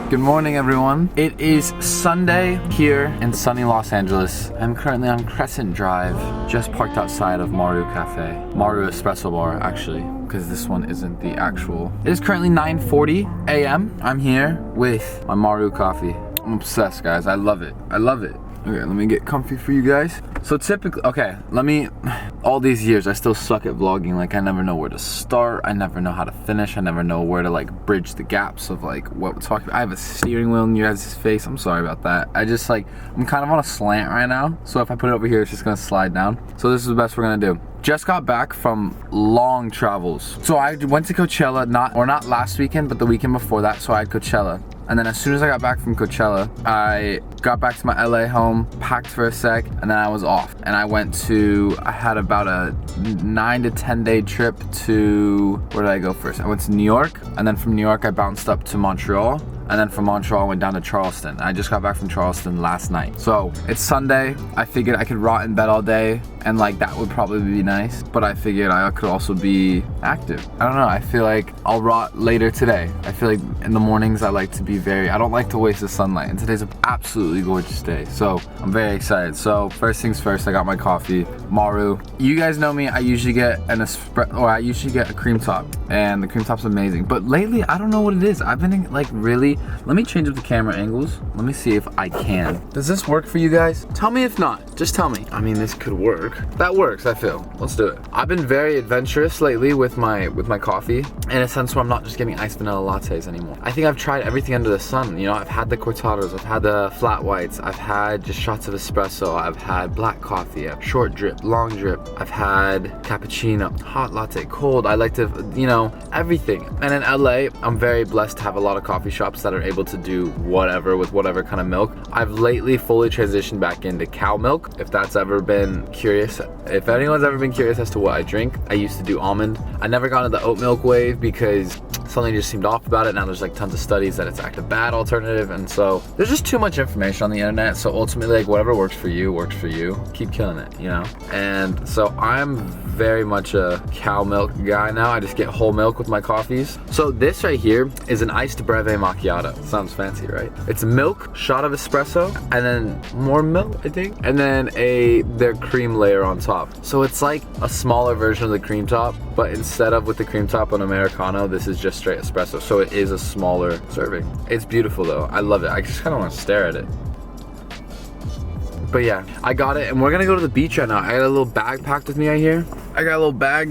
Good morning, everyone. It is Sunday here in sunny Los Angeles. I'm currently on Crescent Drive, just parked outside of Maru Cafe. Maru Espresso Bar, actually, because this one isn't the actual. It is currently 9:40 a.m. I'm here with my Maru coffee. I'm obsessed, guys. I love it. I love it. Okay, let me get comfy for you guys. So typically, all these years, I still suck at vlogging. Like, I never know where to start. I never know how to finish. I never know where to, like, bridge the gaps of, like, what we're talking about. I have a steering wheel in you guys' face. I'm sorry about that. I'm kind of on a slant right now. So if I put it over here, it's just gonna slide down. So this is the best we're gonna do. Just got back from long travels. So I went to Coachella, not last weekend, but the weekend before that, so I had Coachella. And then as soon as I got back from Coachella, I got back to my LA home, packed for a sec, and then I was off. And I had about a 9 to 10 day trip to, where did I go first? I went to New York, and then from New York I bounced up to Montreal. And then from Montreal, I went down to Charleston. I just got back from Charleston last night. So it's Sunday. I figured I could rot in bed all day, and like that would probably be nice. But I figured I could also be active. I don't know, I feel like I'll rot later today. I feel like in the mornings I like to be I don't like to waste the sunlight. And today's an absolutely gorgeous day. So I'm very excited. So first things first, I got my coffee, Maru. You guys know me, I usually get a cream top. And the cream top's amazing. But lately, I don't know what it is. I've been like really, let me change up the camera angles. Let me see if I can. Does this work for you guys? Tell me if not, just tell me. I mean, this could work. That works, I feel. Let's do it. I've been very adventurous lately with my coffee, in a sense where I'm not just getting iced vanilla lattes anymore. I think I've tried everything under the sun. You know, I've had the cortados, I've had the flat whites, I've had just shots of espresso, I've had black coffee, I've short drip, long drip, I've had cappuccino, hot latte, cold. I like to, you know, everything. And in LA, I'm very blessed to have a lot of coffee shops that are able to do whatever with whatever kind of milk. I've lately fully transitioned back into cow milk. If that's ever been curious, if anyone's ever been curious as to what I drink, I used to do almond. I never got into the oat milk wave because something just seemed off about it. Now there's like tons of studies that it's actually a bad alternative, and so there's just too much information on the internet. So ultimately, like, whatever works for you works for you. Keep killing it, you know. And so I'm very much a cow milk guy now. I just get whole milk with my coffees. So this right here is an iced breve macchiato. Sounds fancy, right? It's milk, shot of espresso, and then more milk, I think, and then their cream layer on top. So it's like a smaller version of the cream top, but instead of with the cream top on Americano, this is just straight espresso. So it is a smaller serving. It's beautiful though. I love it. I just kind of want to stare at it. But yeah, I got it, and we're gonna go to the beach right now. I got a little bag packed with me right here. I got a little bag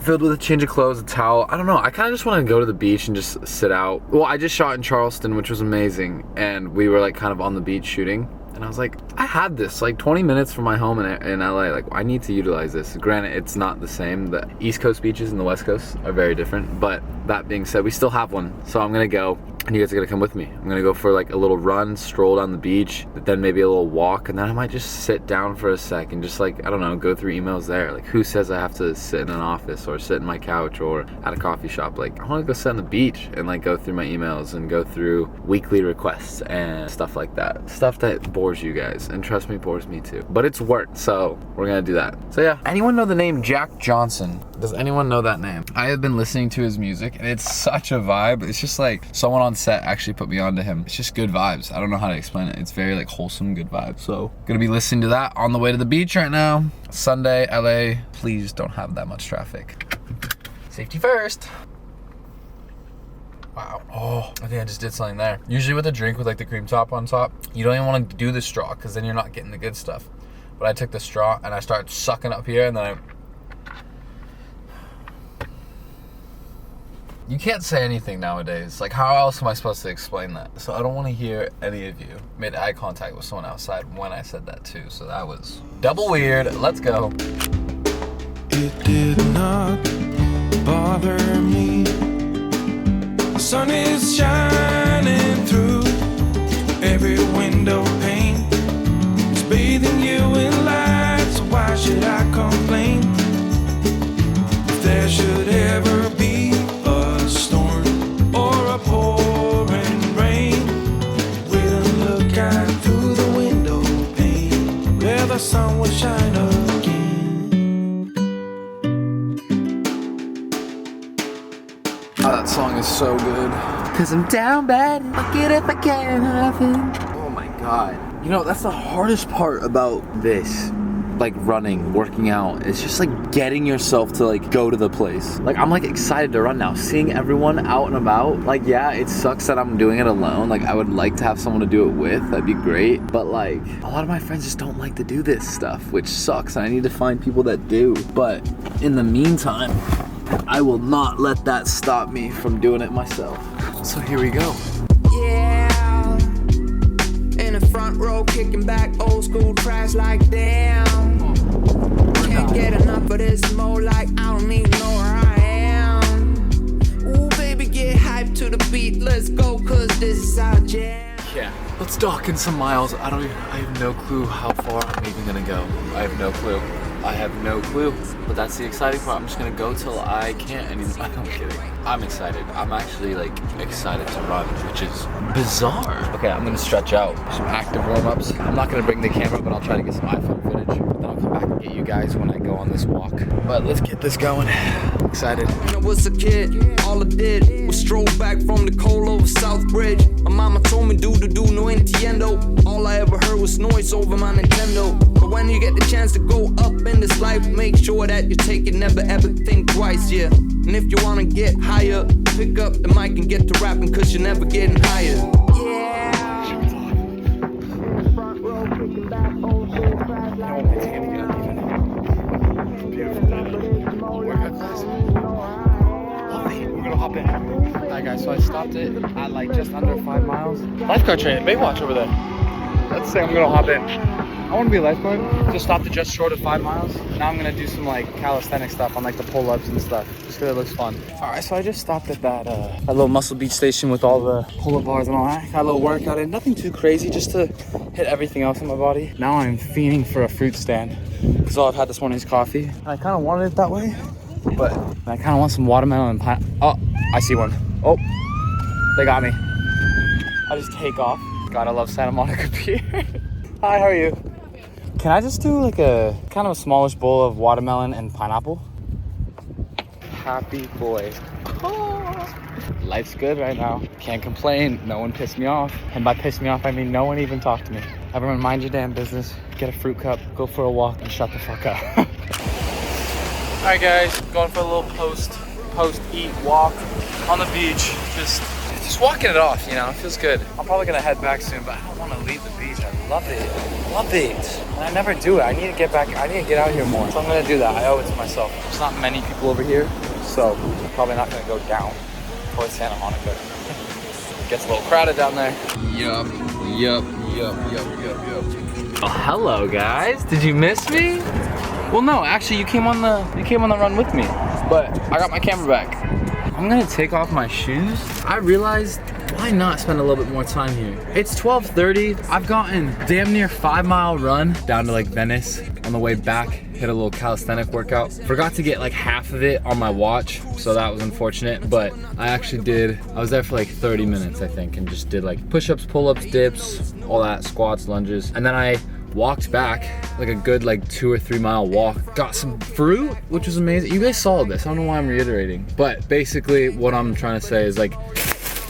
filled with a change of clothes, a towel. I don't know, I kind of just want to go to the beach and just sit out. Well, I just shot in Charleston, which was amazing, and we were like kind of on the beach shooting. And I was like, I had this like 20 minutes from my home in LA. Like, I need to utilize this. Granted, it's not the same. The East Coast beaches and the West Coast are very different. But that being said, we still have one. So I'm gonna go, and you guys are gonna come with me. I'm gonna go for like a little run, stroll down the beach, then maybe a little walk, and then I might just sit down for a sec and just like, I don't know, go through emails there. Like, who says I have to sit in an office or sit in my couch or at a coffee shop? Like, I wanna go sit on the beach and like go through my emails and go through weekly requests and stuff like that. Stuff that bores you guys, and trust me, bores me too. But it's work, so we're gonna do that. So yeah, anyone know the name Jack Johnson? Does anyone know that name? I have been listening to his music, and it's such a vibe. It's just like someone on set actually put me onto him. It's just good vibes. I don't know how to explain it. It's very like wholesome, good vibes. So gonna be listening to that on the way to the beach right now. Sunday, LA, please don't have that much traffic. Safety first. Wow. Oh, I think I just did something there. Usually with a drink with like the cream top on top, you don't even want to do the straw because then you're not getting the good stuff. But I took the straw and I started sucking up here, and then you can't say anything nowadays. Like, how else am I supposed to explain that? So I don't want to hear any of you. Made eye contact with someone outside when I said that too. So that was double weird. Let's go. It did not bother me. The sun is shining through every window pane. It's bathing you in light, so why should I complain? If there should ever be a storm or a pouring rain, with a look out through the window pane where the sun will shine again. Oh, that song is so good. Cause I'm down bad, fuck it if I can't have it. Oh my god. You know, that's the hardest part about this. Like running, working out, it's just like getting yourself to like go to the place. Like I'm like excited to run now, seeing everyone out and about. Like yeah, it sucks that I'm doing it alone. Like I would like to have someone to do it with, that'd be great. But like a lot of my friends just don't like to do this stuff, which sucks, and I need to find people that do. But in the meantime, I will not let that stop me from doing it myself. So here we go. Yeah, in the front row, kicking back old school tracks like damn. Can't get enough of this more like I don't even know where I am. Ooh, baby, get hyped to the beat. Let's go, cause this is our jam. Yeah, let's dock in some miles. I have no clue how far I'm even gonna go. I have no clue. But that's the exciting part. I'm just gonna go till I can't anymore. I'm kidding. I'm excited. I'm actually like excited to run, which is bizarre. Okay, I'm gonna stretch out. Some active warm-ups. I'm not gonna bring the camera, but I'll try to get some iPhone footage. Then I'll come back and get you guys when I go on this walk. But let's get this going. I'm excited. When I was a kid, all I did was stroll back from the cold over South Bridge. My mama told me do no entiendo. All I ever heard was noise over my Nintendo. But when you get the chance to go up in this life, make sure that you take it, never ever think twice, yeah. And if you wanna get higher, pick up the mic and get to rapping, cause you're never getting higher. Yeah. Front row, kicking back old school crowd like We're gonna hop in. Alright guys, so I stopped it at like just under 5 miles. Lifeguard training, Baywatch over there. Let's say I'm gonna hop in. I want to be a lifeguard. Just stopped it just short of 5 miles. Now I'm gonna do some like calisthenic stuff on like the pull-ups and stuff. Just because it looks fun. Alright, so I just stopped at that little Muscle Beach station with all the pull-up bars and all that. Got a little workout in. Nothing too crazy, just to hit everything else in my body. Now I'm fiending for a fruit stand. Because all I've had this morning is coffee. I kind of wanted it that way. But I kind of want some watermelon and pineapple. Oh, I see one. Oh, they got me. I just take off. Gotta love Santa Monica Pier. Hi, how are you? Can I just do like a kind of a smallish bowl of watermelon and pineapple? Happy boy. Oh. Life's good right now. Can't complain. No one pissed me off. And by pissed me off, I mean no one even talked to me. Everyone mind your damn business. Get a fruit cup, go for a walk, and shut the fuck up. Alright guys, going for a little post-eat walk on the beach. Just walking it off, you know, it feels good. I'm probably gonna head back soon, but I don't wanna leave the beach. I love it. And I never do it. I need to get out here more. So I'm gonna do that. I owe it to myself. There's not many people over here, so I'm probably not gonna go down towards Santa Monica. It gets a little crowded down there. Yup. Oh, hello guys. Did you miss me? Well, no, actually, you came on the run with me, but I got my camera back. I'm gonna take off my shoes. I realized, why not spend a little bit more time here? It's 12:30. I've gotten damn near 5 mile run down to like Venice. On the way back, hit a little calisthenic workout. Forgot to get like half of it on my watch, so that was unfortunate, but I was there for like 30 minutes, I think, and just did like push-ups, pull-ups, dips, all that, squats, lunges, and then I walked back like a good like 2 or 3 mile walk. Got some fruit, which was amazing. You guys saw this. I don't know why I'm reiterating, but basically what I'm trying to say is like,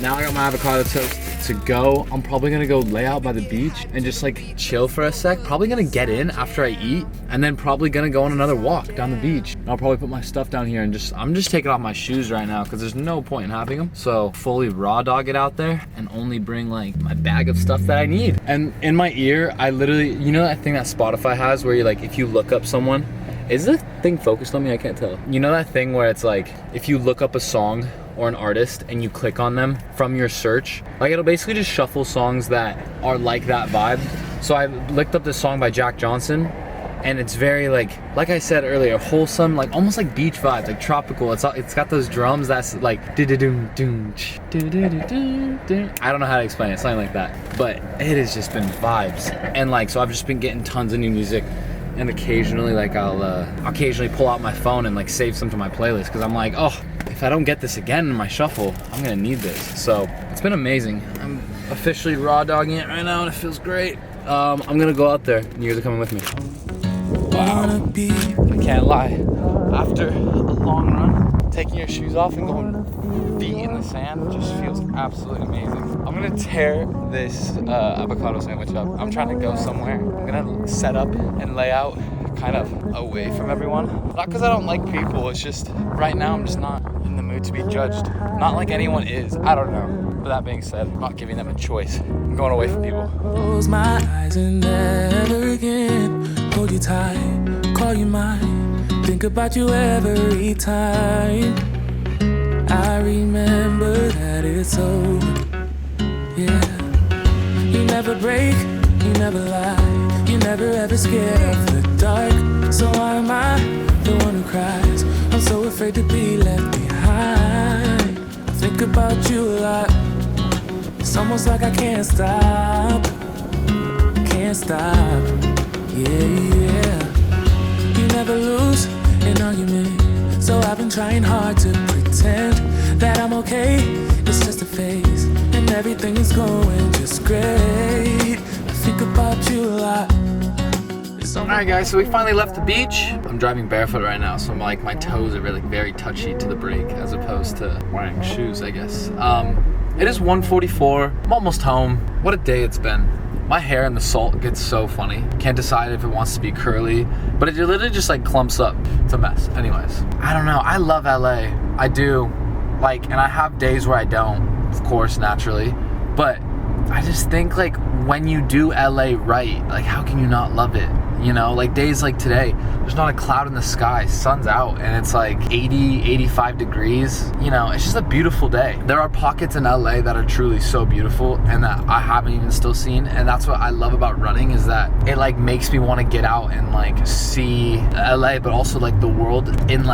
now I got my avocado toast to go. I'm probably gonna go lay out by the beach and just like chill for a sec. Probably gonna get in after I eat, and then probably gonna go on another walk down the beach. I'll probably put my stuff down here and I'm just taking off my shoes right now because there's no point in having them. So fully raw dog it out there and only bring like my bag of stuff that I need. And in my ear, I literally, you know that thing that Spotify has where you're like, if you look up someone, is the thing focused on me? I can't tell. You know that thing where it's like, if you look up a song or an artist and you click on them from your search, like it'll basically just shuffle songs that are like that vibe. So I looked up this song by Jack Johnson, and it's very like I said earlier, wholesome, like almost like beach vibes, like tropical. It's got those drums that's like I don't know how to explain it, something like that. But it has just been vibes, and like so I've just been getting tons of new music. And occasionally, like I'll occasionally pull out my phone and like save some to my playlist because I'm like, oh, if I don't get this again in my shuffle, I'm gonna need this. So it's been amazing. I'm officially raw dogging it right now, and it feels great. I'm gonna go out there, and you guys are coming with me. Wow, I can't lie. After a long run, taking your shoes off and going feet in the the sand just feels absolutely amazing. I'm gonna tear this avocado sandwich up. I'm trying to go somewhere. I'm gonna set up and lay out kind of away from everyone. Not because I don't like people, it's just right now I'm just not in the mood to be judged. Not like anyone is, I don't know. But that being said, I'm not giving them a choice. I'm going away from people. Close my eyes and never again hold you tight, call you mine, think about you every time. I remember that it's over, yeah. You never break, you never lie, you never ever scared of the dark. So why am I the one who cries? I'm so afraid to be left behind. I think about you a lot. It's almost like I can't stop, yeah. You never lose an argument, so I've been trying hard to pretend that I'm okay. It's just a phase, and everything is going just great. I think about you a lot. Alright guys, so we finally left the beach. I'm driving barefoot right now, so my toes are really very touchy to the brake as opposed to wearing shoes, I guess. It is 1:44. I'm almost home. What a day it's been. My hair in the salt gets so funny. Can't decide if it wants to be curly, but it literally just like clumps up. It's a mess. Anyways, I don't know. I love LA. I do. And I have days where I don't, of course, naturally. But I just think when you do LA right, how can you not love it? You know, days like today, there's not a cloud in the sky, sun's out, and it's 80, 85 degrees. You know, it's just a beautiful day. There are pockets in LA that are truly so beautiful and that I haven't even still seen, and that's what I love about running, is that it makes me want to get out and see LA, but also the world in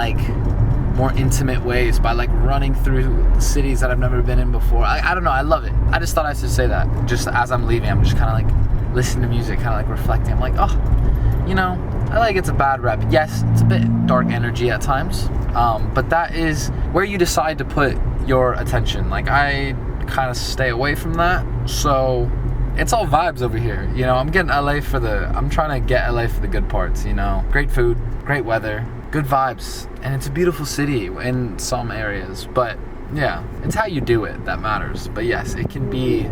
more intimate ways by running through the cities that I've never been in before. I don't know, I love it. I just thought I should say that. Just as I'm leaving, I'm just kind of listening to music, kind of reflecting. I'm oh, you know, I it's a bad rep. Yes, it's a bit dark energy at times, but that is where you decide to put your attention. I kind of stay away from that, so it's all vibes over here. You know, I'm trying to get LA for the good parts, you know. Great food, great weather, good vibes, and it's a beautiful city in some areas, but yeah, it's how you do it that matters. But yes, it can be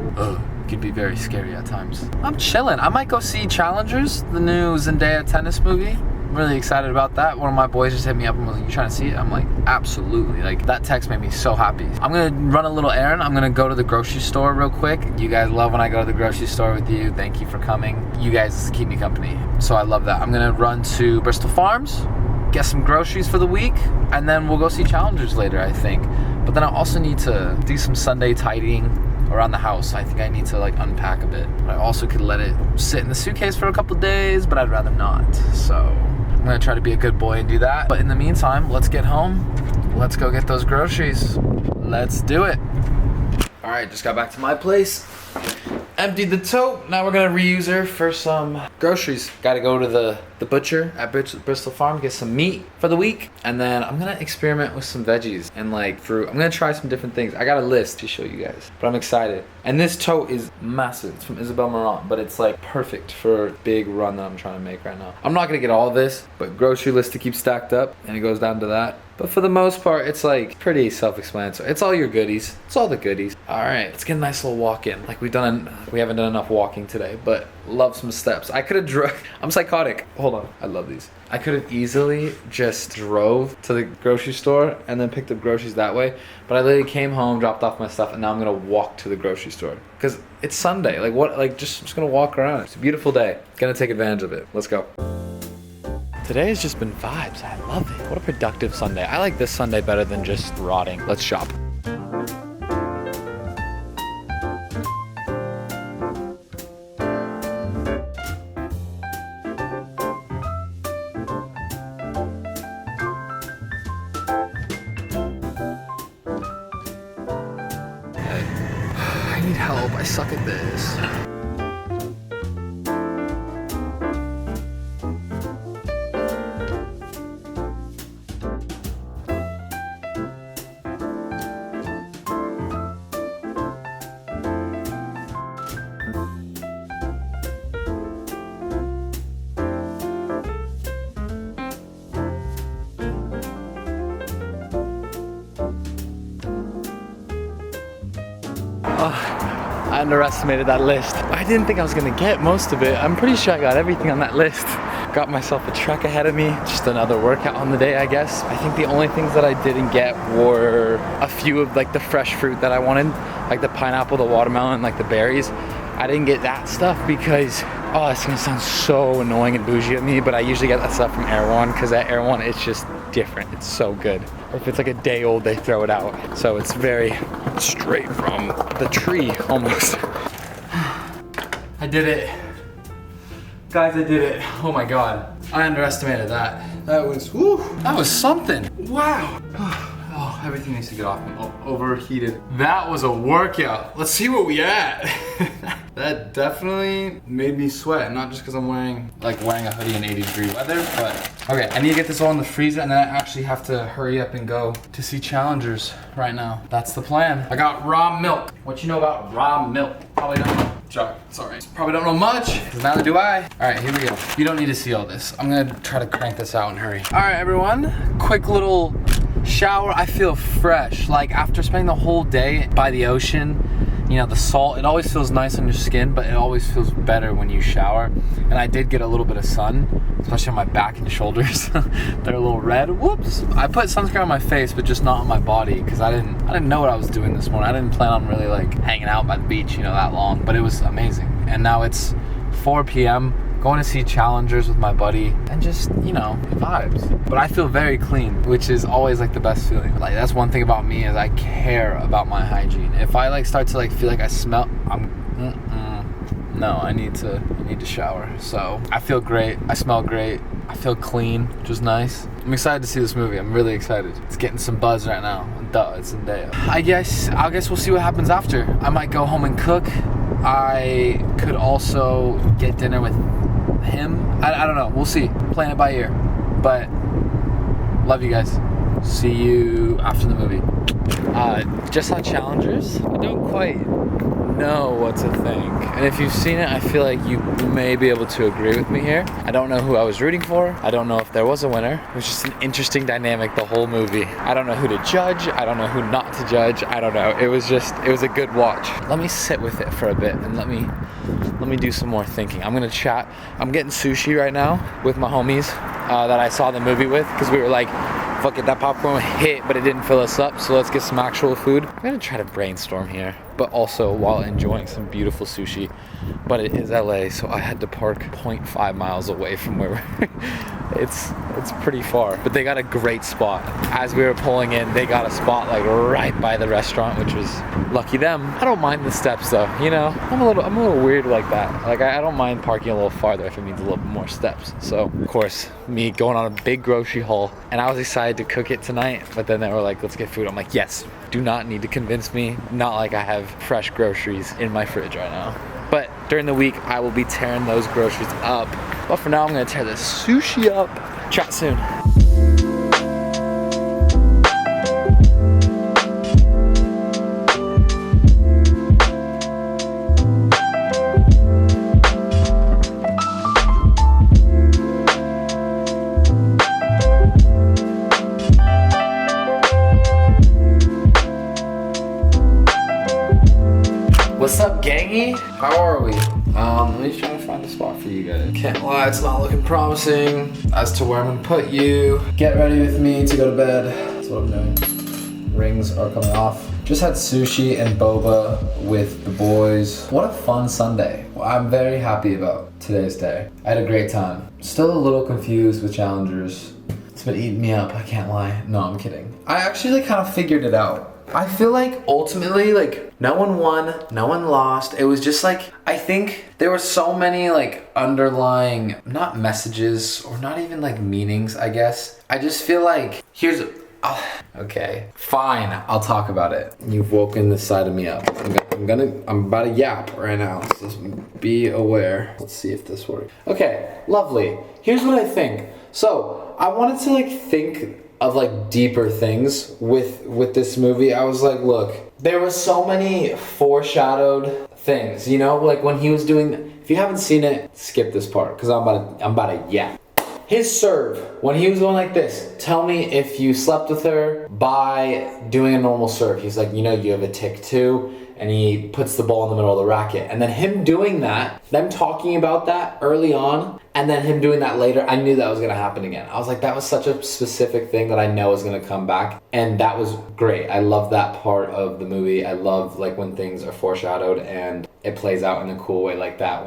very scary at times. I'm chilling. I might go see Challengers, the new Zendaya tennis movie. I'm really excited about that. One of my boys just hit me up and was like, "You trying to see it?" I'm like, absolutely. That text made me so happy. I'm gonna run a little errand. I'm gonna go to the grocery store real quick. You guys love when I go to the grocery store with you. Thank you for coming. You guys keep me company, so I love that. I'm gonna run to Bristol Farms, get some groceries for the week, and then we'll go see Challengers later, I think. But then I also need to do some Sunday tidying around the house. I think I need to unpack a bit. But I also could let it sit in the suitcase for a couple days, but I'd rather not. So I'm gonna try to be a good boy and do that. But in the meantime, let's get home. Let's go get those groceries. Let's do it. All right, just got back to my place. Emptied the tote. Now we're gonna reuse her for some groceries. Gotta go to the butcher at Bristol Farm, get some meat for the week, and then I'm gonna experiment with some veggies and fruit. I'm gonna try some different things. I got a list to show you guys, but I'm excited. And this tote is massive. It's from Isabel Marant, but it's perfect for a big run that I'm trying to make right now. I'm not gonna get all of this, but grocery list to keep stacked up, and it goes down to that. But for the most part, it's pretty self-explanatory. It's all your goodies. It's all the goodies. All right, let's get a nice little walk in. We haven't done enough walking today, but love some steps. I could have I'm psychotic. Hold on, I love these. I could have easily just drove to the grocery store and then picked up groceries that way, but I literally came home, dropped off my stuff, and now I'm gonna walk to the grocery store because it's Sunday. Just gonna walk around. It's a beautiful day. Gonna take advantage of it. Let's go. Today has just been vibes. I love it. What a productive Sunday. I like this Sunday better than just rotting. Let's shop. I need help. I suck at this. underestimated that list. I didn't think I was gonna get most of it. I'm pretty sure I got everything on that list. Got myself a trek ahead of me. Just another workout on the day, I guess. I think the only things that I didn't get were a few of like the fresh fruit that I wanted, like the pineapple, the watermelon, like the berries. I didn't get that stuff because, oh, it's gonna sound so annoying and bougie of me, but I usually get that stuff from Air One because at Air One it's just different. It's so good. Or if it's like a day old, they throw it out. So it's very straight from the tree almost. I did it. Guys, I did it. Oh my God. I underestimated that. That was, whew, that was something. Wow. Oh, everything needs to get off. I'm overheated. That was a workout. Let's see what we at. That definitely made me sweat. Not just because I'm wearing a hoodie in 80-degree weather, but okay, I need to get this all in the freezer and then I actually have to hurry up and go to see challengers right now. That's the plan. I got raw milk. What you know about raw milk? Probably don't know. Sorry. Probably don't know much, because neither do I. All right, here we go. You don't need to see all this. I'm gonna try to crank this out and hurry. All right, everyone. Quick little shower. I feel fresh. Like after spending the whole day by the ocean, you know, the salt, it always feels nice on your skin, but it always feels better when you shower. And I did get a little bit of sun, especially on my back and shoulders. They're a little red. Whoops. I put sunscreen on my face, but just not on my body because I didn't know what I was doing this morning. I didn't plan on really like hanging out by the beach, you know, that long, but it was amazing. And now it's 4 p.m. going to see challengers with my buddy and just, you know, vibes. But I feel very clean, which is always like the best feeling. Like that's one thing about me is I care about my hygiene. If I like start to like feel like I smell, no, I need to shower. So I feel great, I smell great, I feel clean, which is nice. I'm excited to see this movie. I'm really excited. It's getting some buzz right now. Duh, it's Zendaya. I guess we'll see what happens after. I might go home and cook. I could also get dinner with him. I don't know. We'll see. Playing it by ear. But love you guys. See you after the movie. Just on challengers. I don't quite know what to think. And if you've seen it, I feel like you may be able to agree with me here. I don't know who I was rooting for. I don't know if there was a winner. It was just an interesting dynamic the whole movie. I don't know who to judge. I don't know who not to judge. I don't know. It was a good watch. Let me sit with it for a bit and let me do some more thinking. I'm gonna chat. I'm getting sushi right now with my homies that I saw the movie with because we were like, fuck it, that popcorn hit, but it didn't fill us up, so let's get some actual food. I'm gonna try to brainstorm here, but also while enjoying some beautiful sushi. But it is LA, so I had to park 0.5 miles away from where we're it's pretty far, but they got a great spot. As we were pulling in, they got a spot like right by the restaurant, which was lucky them. I don't mind the steps though, you know. I'm a little weird like that. Like I don't mind parking a little farther if it means a little bit more steps. So of course, me going on a big grocery haul, and I was excited to cook it tonight, but then they were like, let's get food. I'm like, yes, do not need to convince me. Not like I have fresh groceries in my fridge right now. But during the week, I will be tearing those groceries up. But for now, I'm gonna tear the sushi up. Chat soon. What's up, gangy? How are we? Let me try to find a spot for you guys. Can't lie, it's not looking promising as to where I'm gonna put you. Get ready with me to go to bed. That's what I'm doing. Rings are coming off. Just had sushi and boba with the boys. What a fun Sunday. Well, I'm very happy about today's day. I had a great time. Still a little confused with challengers. It's been eating me up, I can't lie. No, I'm kidding. I actually kind of figured it out. I feel like ultimately, like, no one won, no one lost. It was just like, I think there were so many like underlying, not messages or not even like meanings, I guess. I just feel like, okay, fine, I'll talk about it. You've woken this side of me up. I'm about to yap right now, so just be aware. Let's see if this works. Okay, lovely. Here's what I think. So, I wanted to like think of like deeper things with this movie. I was like, look, there were so many foreshadowed things, you know, like when he was doing, if you haven't seen it, skip this part because I'm about to yap. His serve, when he was going like this, tell me if you slept with her by doing a normal serve. He's like, you know, you have a tick too. and he puts the ball in the middle of the racket. And then him doing that, them talking about that early on, and then him doing that later, I knew that was gonna happen again. I was like, that was such a specific thing that I know is gonna come back. And that was great. I love that part of the movie. I love like when things are foreshadowed and it plays out in a cool way like that.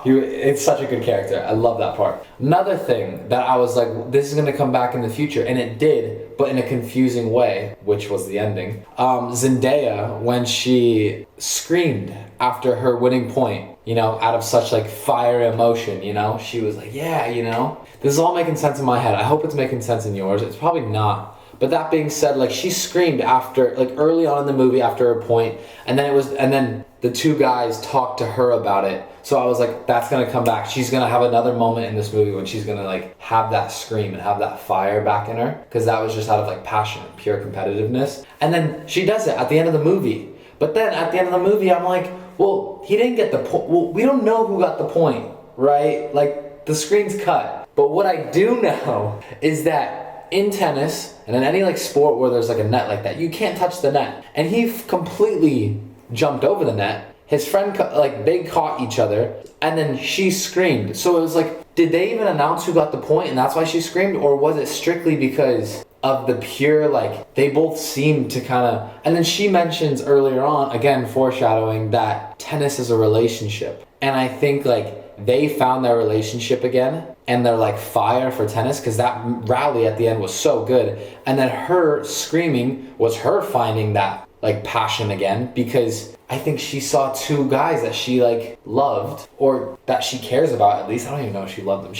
It's such a good character. I love that part. Another thing that I was like, this is gonna come back in the future, and it did, but in a confusing way, which was the ending. Zendaya, when she screamed after her winning point, you know, out of such like fire emotion, you know, she was like, yeah, you know, this is all making sense in my head. I hope it's making sense in yours. It's probably not. But that being said, like she screamed after, like early on in the movie after her point, and then the two guys talked to her about it. So I was like, that's gonna come back. She's gonna have another moment in this movie when she's gonna like have that scream and have that fire back in her, because that was just out of like passion, pure competitiveness. And then she does it at the end of the movie. But then at the end of the movie, I'm like, well, he didn't get the point. Well, we don't know who got the point, right? Like the screen's cut. But what I do know is that in tennis and in any like sport where there's like a net like that, you can't touch the net. And he completely jumped over the net. His friend, like they caught each other, and then she screamed. So it was like, did they even announce who got the point and that's why she screamed? Or was it strictly because of the pure, like, they both seemed to kind of, and then she mentions earlier on, again, foreshadowing that tennis is a relationship. And I think like they found their relationship again, and they're like fire for tennis, because that rally at the end was so good. And then her screaming was her finding that like passion again, because I think she saw two guys that she like loved, or that she cares about at least. I don't even know if she loved them.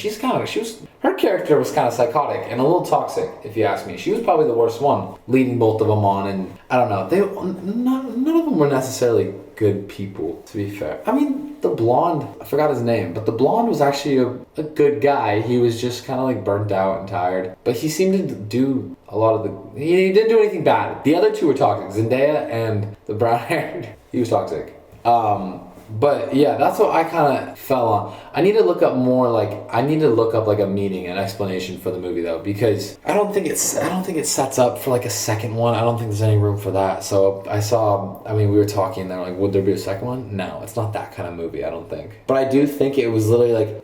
Her character was kind of psychotic and a little toxic, if you ask me. She was probably the worst one, leading both of them on, and I don't know. None of them were necessarily good people, to be fair. I mean, the blonde, I forgot his name, but the blonde was actually a good guy. He was just kind of like burnt out and tired, but he seemed to do a lot of he didn't do anything bad. The other two were toxic, Zendaya and the brown haired, he was toxic. But yeah, that's what I kind of fell on. I need to look up like a meaning and explanation for the movie though, because I don't think it sets up for like a second one. I don't think there's any room for that. So we were talking there, like, would there be a second one? No, it's not that kind of movie, I don't think. But I do think it was literally like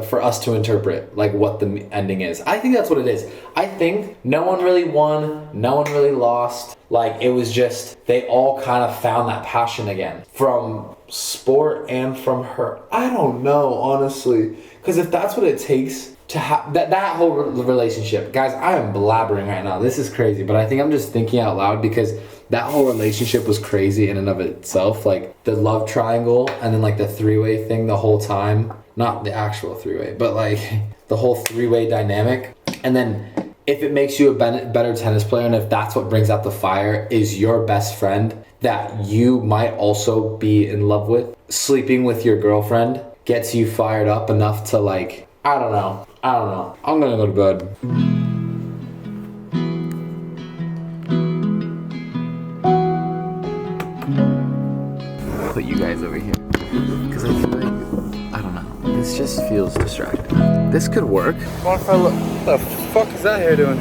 for us to interpret like what the ending is. I think that's what it is. I think no one really won, no one really lost. Like, it was just, they all kind of found that passion again from sport and from her. I don't know, honestly, because if that's what it takes to have that whole relationship, guys, I am blabbering right now. This is crazy, but I think I'm just thinking out loud, because that whole relationship was crazy in and of itself. Like the love triangle, and then like the three-way thing the whole time. Not the actual three-way, but like the whole three-way dynamic. And then if it makes you a better tennis player, and if that's what brings out the fire, is your best friend that you might also be in love with, sleeping with your girlfriend, gets you fired up enough to like, I don't know. I'm gonna go to bed. Put you guys over here, because I feel like, I don't know, this just feels distracting. This could work. What if I look? What the fuck is that hair doing?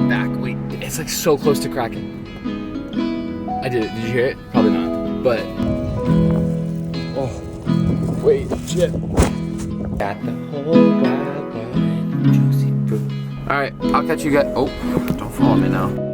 Back, wait, it's like so close to cracking. I did it. Did you hear it? Probably not. But oh, wait, shit. Got the whole wide world, juicy fruit. All right, I'll catch you guys. Oh, don't follow me now.